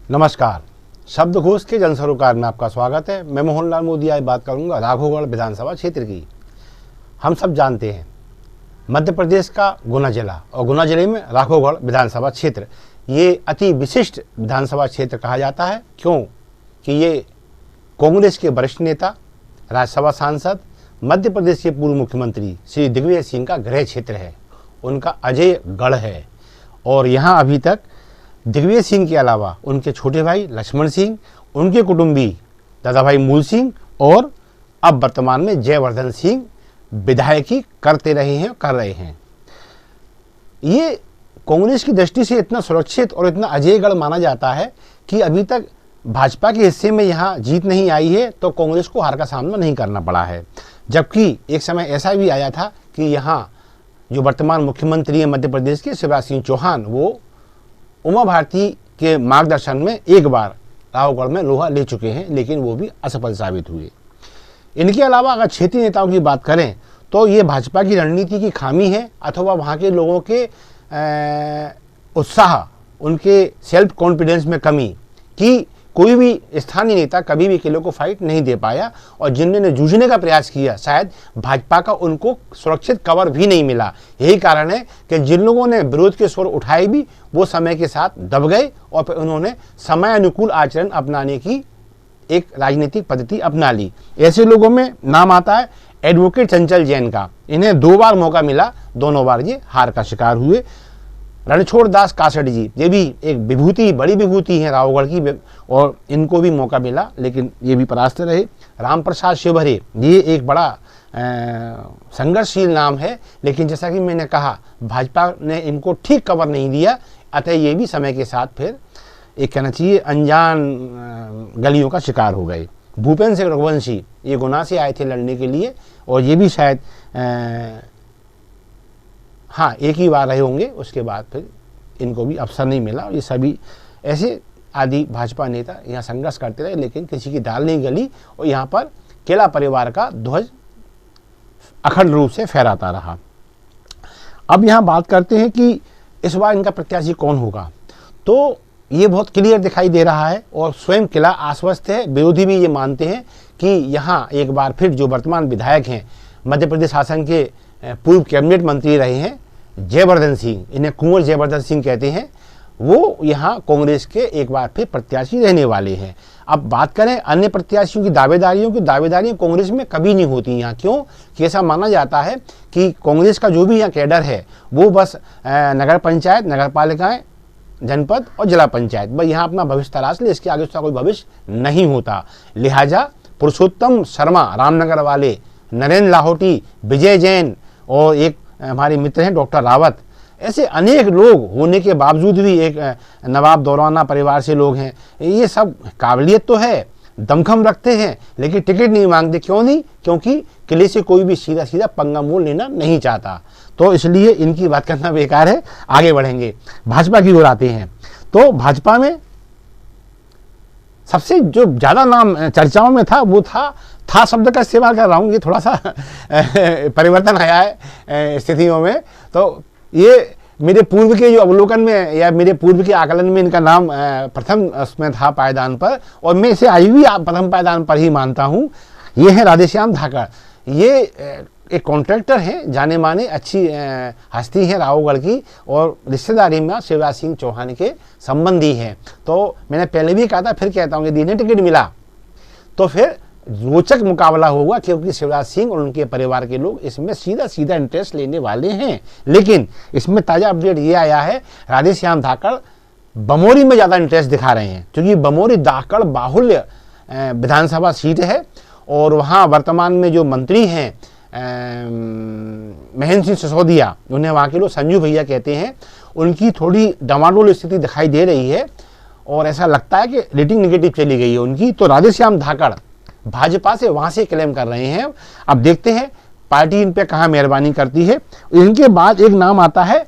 नमस्कार। शब्दकोश के जनसरोकार में आपका स्वागत है। मैं मोहनलाल मोदी आज बात करूंगा राघवगढ़ विधानसभा क्षेत्र की। हम सब जानते हैं मध्य प्रदेश का गुना जिला और गुना जिले में राघवगढ़ विधानसभा क्षेत्र ये अति विशिष्ट विधानसभा क्षेत्र कहा जाता है। क्यों कि ये कांग्रेस के वरिष्ठ नेता, राज्यसभा सांसद, मध्य प्रदेश के पूर्व मुख्यमंत्री श्री दिग्विजय सिंह का गृह क्षेत्र है, उनका अजय गढ़ है। और यहाँ अभी तक दिग्विजय सिंह के अलावा उनके छोटे भाई लक्ष्मण सिंह, उनके कुटुंबी दादा भाई मूल सिंह और अब वर्तमान में जयवर्धन सिंह विधायकी कर रहे हैं। ये कांग्रेस की दृष्टि से इतना सुरक्षित और इतना अजयगढ़ माना जाता है कि अभी तक भाजपा के हिस्से में यहाँ जीत नहीं आई है तो कांग्रेस को हार का सामना नहीं करना पड़ा है। जबकि एक समय ऐसा भी आया था कि यहाँ जो वर्तमान मुख्यमंत्री हैं मध्य प्रदेश के शिवराज सिंह चौहान, वो उमा भारती के मार्गदर्शन में एक बार राघवगढ़ में लोहा ले चुके हैं, लेकिन वो भी असफल साबित हुए। इनके अलावा अगर क्षेत्रीय नेताओं की बात करें तो ये भाजपा की रणनीति की खामी है अथवा वहाँ के लोगों के उत्साह, उनके सेल्फ कॉन्फिडेंस में कमी कि कोई भी स्थानीय नेता कभी भी किले को फाइट नहीं दे पाया और जिन्होंने जूझने का प्रयास किया शायद भाजपा का उनको सुरक्षित कवर भी नहीं मिला। यही कारण है कि जिन लोगों ने विरोध के स्वर उठाए भी वो समय के साथ दब गए और फिर उन्होंने समय अनुकूल आचरण अपनाने की एक राजनीतिक पद्धति अपना ली। ऐसे लोगों में नाम आता है एडवोकेट चंचल जैन का। इन्हें 2 बार मौका मिला, दोनों बार ये हार का शिकार हुए। रणछोड़ दास कासट जी, ये भी एक विभूति, बड़ी विभूति है राघवगढ़ की और इनको भी मौका मिला लेकिन ये भी परास्त रहे। राम प्रसाद शिवहरे, ये एक बड़ा संघर्षशील नाम है, लेकिन जैसा कि मैंने कहा भाजपा ने इनको ठीक कवर नहीं दिया, अतः ये भी समय के साथ फिर एक कहना चाहिए अनजान गलियों का शिकार हो गए। भूपेंद्र सिंह रघुवंशी, ये गुना से आए थे लड़ने के लिए और ये भी शायद हाँ एक ही बार रहे होंगे, उसके बाद फिर इनको भी अवसर नहीं मिला। और ये सभी ऐसे आदि भाजपा नेता यहाँ संघर्ष करते रहे लेकिन किसी की दाल नहीं गली और यहाँ पर केला परिवार का ध्वज अखंड रूप से फहराता रहा। अब यहाँ बात करते हैं कि इस बार इनका प्रत्याशी कौन होगा, तो ये बहुत क्लियर दिखाई दे रहा है और स्वयं किला आश्वस्त है। विरोधी भी ये मानते हैं कि यहाँ एक बार फिर जो वर्तमान विधायक हैं, मध्य प्रदेश शासन के पूर्व कैबिनेट मंत्री रहे हैं जयवर्धन सिंह, इन्हें कुंवर जयवर्धन सिंह कहते हैं, वो यहाँ कांग्रेस के एक बार फिर प्रत्याशी रहने वाले हैं। अब बात करें अन्य प्रत्याशियों की दावेदारियां कांग्रेस में कभी नहीं होती यहाँ। क्यों कि ऐसा माना जाता है कि कांग्रेस का जो भी यहाँ कैडर है वो बस नगर पंचायत, नगर पालिकाएं, जनपद और जिला पंचायत, बस यहाँ अपना भविष्य तलाश ले, इसके आगे उसका कोई भविष्य नहीं होता। लिहाजा पुरुषोत्तम शर्मा रामनगर वाले, नरेंद्र लाहौटी, विजय जैन और एक हमारे मित्र हैं डॉक्टर रावत, ऐसे अनेक लोग होने के बावजूद भी एक नवाब दौराना परिवार से लोग हैं, ये सब काबिलियत तो है, दमखम रखते हैं लेकिन टिकट नहीं मांगते। क्यों नहीं? क्योंकि किले से कोई भी सीधा सीधा पंगा मोल लेना नहीं चाहता, तो इसलिए इनकी बात करना बेकार है। आगे बढ़ेंगे, भाजपा की ओर आते हैं तो भाजपा में सबसे जो ज़्यादा नाम चर्चाओं में था वो था शब्द का इस्तेमाल कर रहा हूँ, ये थोड़ा सा परिवर्तन आया है स्थितियों में। तो ये मेरे पूर्व के जो अवलोकन में या मेरे पूर्व के आकलन में इनका नाम प्रथम उसमें था पायदान पर, और मैं इसे आज भी प्रथम पायदान पर ही मानता हूँ। ये है राधेश्याम धाकड़। ये एक कॉन्ट्रैक्टर हैं, जाने माने अच्छी हस्ती हैं राघवगढ़ की और रिश्तेदारी में शिवराज सिंह चौहान के संबंधी हैं। तो मैंने पहले भी कहा था, फिर कहता हूँ कि इन्हें टिकट मिला तो फिर रोचक मुकाबला होगा, क्योंकि शिवराज सिंह और उनके परिवार के लोग इसमें सीधा इंटरेस्ट लेने वाले हैं। लेकिन इसमें ताज़ा अपडेट ये आया है, राधेश्याम धाकड़ बमोरी में ज़्यादा इंटरेस्ट दिखा रहे हैं, क्योंकि बमोरी धाकड़ बाहुल्य विधानसभा सीट है और वहाँ वर्तमान में जो मंत्री हैं महेंद्र सिंह सिसोदिया, उन्हें वहाँ के लोग संजू भैया कहते हैं, उनकी थोड़ी डमाडोल स्थिति दिखाई दे रही है और ऐसा लगता है कि रेटिंग निगेटिव चली गई है उनकी। तो राधेश्याम धाकड़ भाजपा से वहाँ से क्लेम कर रहे हैं। अब देखते हैं पार्टी इन पे कहाँ मेहरबानी करती है। इनके बाद एक नाम आता है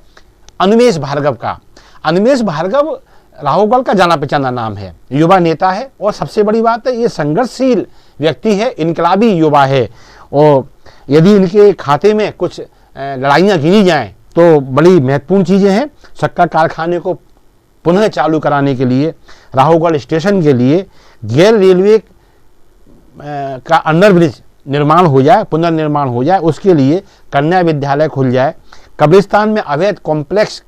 अनुमेश भार्गव का। अनुमेश भार्गव राघवगढ़ का जाना पहचाना नाम है, युवा नेता है और सबसे बड़ी बात है ये संघर्षशील व्यक्ति है, इनकलाबी युवा है और यदि इनके खाते में कुछ लड़ाइयाँ गिनी जाएं तो बड़ी महत्वपूर्ण चीज़ें हैं। शक्कर कारखाने को पुनः चालू कराने के लिए, राहुगढ़ स्टेशन के लिए गैर रेलवे का अंडरब्रिज निर्माण हो जाए, पुनर्निर्माण हो जाए, उसके लिए कन्या विद्यालय खुल जाए, कब्रिस्तान में अवैध कॉम्प्लेक्स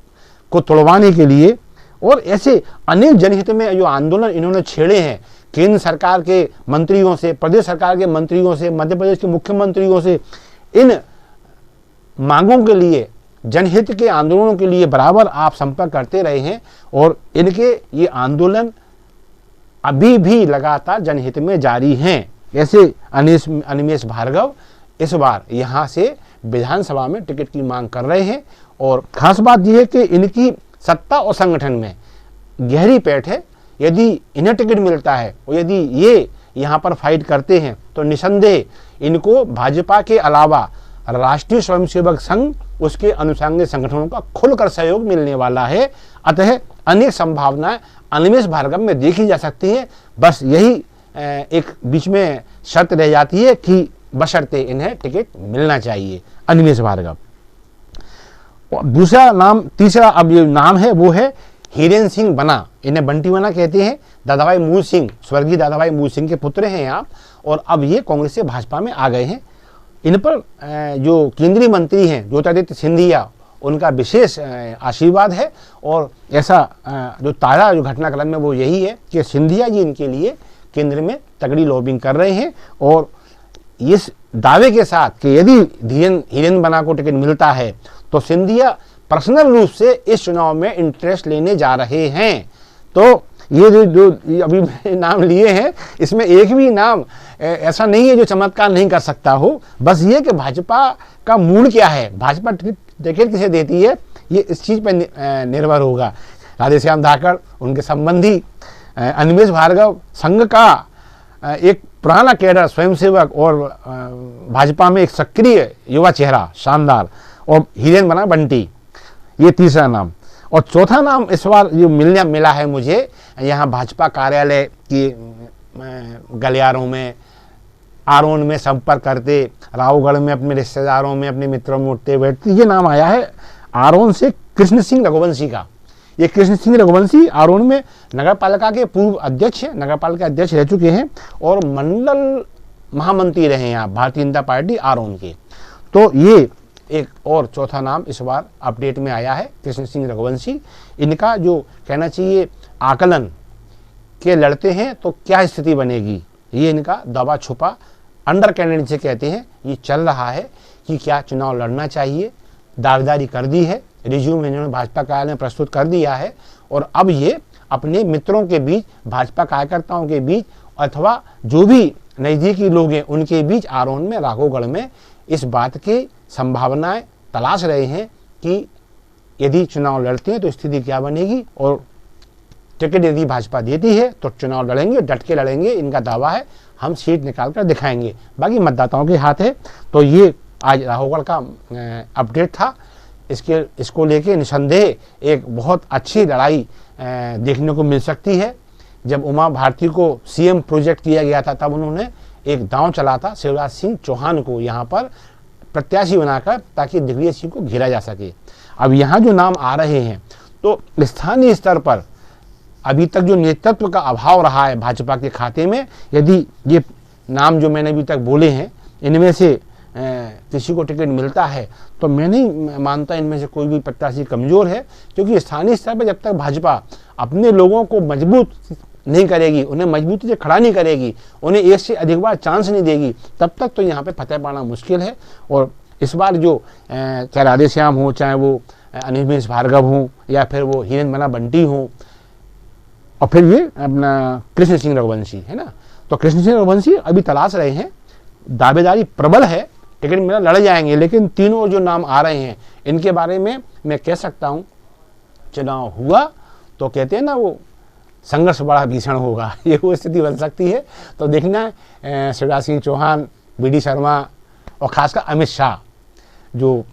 को तोड़वाने के लिए, और ऐसे अनेक जनहित में जो आंदोलन इन्होंने छेड़े हैं केंद्र सरकार के मंत्रियों से, प्रदेश सरकार के मंत्रियों से, मध्य प्रदेश के मुख्यमंत्रियों से, इन मांगों के लिए, जनहित के आंदोलनों के लिए बराबर आप संपर्क करते रहे हैं और इनके ये आंदोलन अभी भी लगातार जनहित में जारी हैं। ऐसे अनिमेष भार्गव इस बार यहाँ से विधानसभा में टिकट की मांग कर रहे हैं और खास बात यह है कि इनकी सत्ता और संगठन में गहरी पैठ है। यदि इन्हें टिकट मिलता है और यदि ये यहाँ पर फाइट करते हैं तो निसंदेह इनको भाजपा के अलावा राष्ट्रीय स्वयंसेवक संघ, उसके अनुषंगिक संगठनों का खुलकर सहयोग मिलने वाला है। अतः अनेक संभावनाएं अनिमेष भार्गव में देखी जा सकती है। बस यही एक बीच में शर्त रह जाती है कि बशर्ते इन्हें टिकट मिलना चाहिए, अनिमेष भार्गव। दूसरा नाम, तीसरा अब ये नाम है वो है हीरेन सिंह बना। इन्हें बंटी बना कहते हैं। दादाभाई मूल सिंह, स्वर्गीय दादाभाई मूल सिंह के पुत्र हैं आप, और अब ये कांग्रेस से भाजपा में आ गए हैं। इन पर जो केंद्रीय मंत्री हैं ज्योतिरादित्य सिंधिया, उनका विशेष आशीर्वाद है। और ऐसा जो ताज़ा जो घटनाक्रम में वो यही है कि सिंधिया जी इनके लिए केंद्र में तगड़ी लॉबिंग कर रहे हैं और इस दावे के साथ कि यदि हीरेन बना को टिकट मिलता है तो सिंधिया पर्सनल रूप से इस चुनाव में इंटरेस्ट लेने जा रहे हैं। तो ये जो अभी मैंने नाम लिए हैं, इसमें एक भी नाम ऐसा नहीं है जो चमत्कार नहीं कर सकता हो। बस ये कि भाजपा का मूड क्या है, भाजपा टिकट किसे देती है, ये इस चीज़ पर निर्भर होगा। राधेश्याम धाकड़, उनके संबंधी अनिमेष भार्गव, संघ का एक पुराना कैडर, स्वयंसेवक और भाजपा में एक सक्रिय युवा चेहरा, शानदार, और हीरेन बना बंटी, ये तीसरा नाम। और चौथा नाम इस बार जो मिला है मुझे यहाँ भाजपा कार्यालय की गलियारों में, आरोन में संपर्क करते, रावगढ़ में अपने रिश्तेदारों में, अपने मित्रों में उठते बैठते, ये नाम आया है आरोन से कृष्ण सिंह रघुवंशी का। ये कृष्ण सिंह रघुवंशी आरोन में नगर पालिका के पूर्व अध्यक्ष हैं, नगर पालिका अध्यक्ष रह चुके हैं और मंडल महामंत्री रहे हैं आप भारतीय जनता पार्टी आरोन के। तो ये एक और चौथा नाम इस बार अपडेट में आया है, कृष्ण सिंह रघुवंशी। इनका जो कहना चाहिए आकलन के लड़ते हैं तो क्या स्थिति बनेगी, ये इनका दबा छुपा अंडर कैंडिडेट से कहते हैं ये चल रहा है कि क्या चुनाव लड़ना चाहिए। दावेदारी कर दी है, रिज्यूम इन्होंने भाजपा कार्यालय में प्रस्तुत कर दिया है और अब ये अपने मित्रों के बीच, भाजपा कार्यकर्ताओं के बीच अथवा जो भी नज़दीकी लोग हैं उनके बीच आरोन में, राघोगढ़ में इस बात की संभावनाएं तलाश रहे हैं कि यदि चुनाव लड़ते हैं तो स्थिति क्या बनेगी और टिकट यदि भाजपा देती है तो चुनाव लड़ेंगे, डट के लड़ेंगे। इनका दावा है हम सीट निकाल कर दिखाएंगे, बाकी मतदाताओं के हाथ है। तो ये आज राघोगढ़ का अपडेट था। इसको लेके निसंदेह एक बहुत अच्छी लड़ाई देखने को मिल सकती है। जब उमा भारती को सीएम प्रोजेक्ट किया गया था तब उन्होंने एक दांव चला था शिवराज सिंह चौहान को यहाँ पर प्रत्याशी बनाकर, ताकि दिग्विजय सिंह को घेरा जा सके। अब यहाँ जो नाम आ रहे हैं तो स्थानीय स्तर पर अभी तक जो नेतृत्व का अभाव रहा है भाजपा के खाते में, यदि ये नाम जो मैंने अभी तक बोले हैं इनमें से किसी को टिकट मिलता है तो मैं नहीं मानता इनमें से कोई भी प्रत्याशी कमज़ोर है, क्योंकि स्थानीय स्तर पर जब तक भाजपा अपने लोगों को मजबूत नहीं करेगी, उन्हें मजबूती से खड़ा नहीं करेगी, उन्हें एक से अधिक बार चांस नहीं देगी, तब तक तो यहाँ पे फतेह पाना मुश्किल है। और इस बार जो चाहे राधेश्याम हो, चाहे वो अनिमेष भार्गव हों, या फिर वो हीरेन बना बंटी हों, और फिर ये अपना कृष्ण सिंह रघुवंशी है ना, तो कृष्ण सिंह रघुवंशी अभी तलाश रहे हैं। दावेदारी प्रबल है, टिकट मिला लड़ जाएंगे, लेकिन तीनों जो नाम आ रहे हैं इनके बारे में मैं कह सकता हूँ चुनाव हुआ तो कहते हैं ना वो संघर्ष बड़ा भीषण होगा, ये वो स्थिति बन सकती है। तो देखना शिवराज सिंह चौहान, BD शर्मा और खासकर अमित शाह जो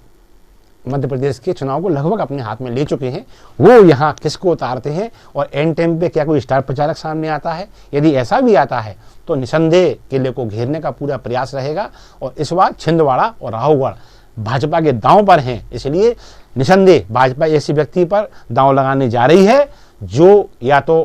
मध्य प्रदेश के चुनाव को लगभग अपने हाथ में ले चुके हैं, वो यहाँ किसको उतारते हैं और एंड टाइम पे क्या कोई स्टार प्रचारक सामने आता है। यदि ऐसा भी आता है तो निसंदेह किले को घेरने का पूरा प्रयास रहेगा। और इस बार छिंदवाड़ा और राघोगढ़ भाजपा के दांव पर हैं, इसलिए निसंदेह भाजपा ऐसे व्यक्ति पर दांव लगाने जा रही है जो या तो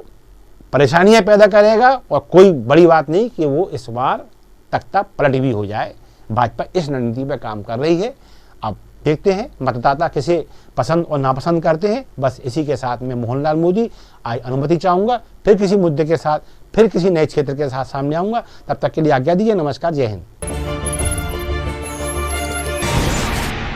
परेशानियां पैदा करेगा और कोई बड़ी बात नहीं कि वो इस बार तख्ता पलट भी हो जाए। भाजपा इस रणनीति पर काम कर रही है। अब देखते हैं मतदाता किसे पसंद और नापसंद करते हैं। बस इसी के साथ मैं मोहनलाल मोदी आज अनुमति चाहूँगा, फिर किसी मुद्दे के साथ, फिर किसी नए क्षेत्र के साथ सामने आऊँगा। तब तक के लिए आज्ञा दीजिए। नमस्कार, जय हिंद।